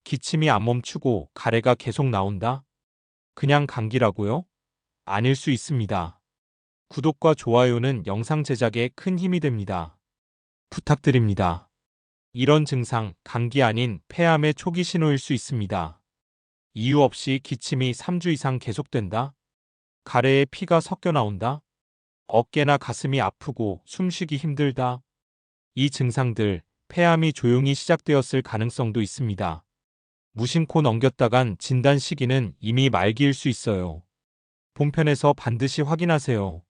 기침이 안 멈추고 가래가 계속 나온다? 그냥 감기라고요? 아닐 수 있습니다. 구독과 좋아요는 영상 제작에 큰 힘이 됩니다. 부탁드립니다. 이런 증상, 감기 아닌 폐암의 초기 신호일 수 있습니다. 이유 없이 기침이 3주 이상 계속된다? 가래에 피가 섞여 나온다? 어깨나 가슴이 아프고 숨쉬기 힘들다? 이 증상들, 폐암이 조용히 시작되었을 가능성도 있습니다. 무심코 넘겼다간 진단 시기는 이미 말기일 수 있어요. 본편에서 반드시 확인하세요.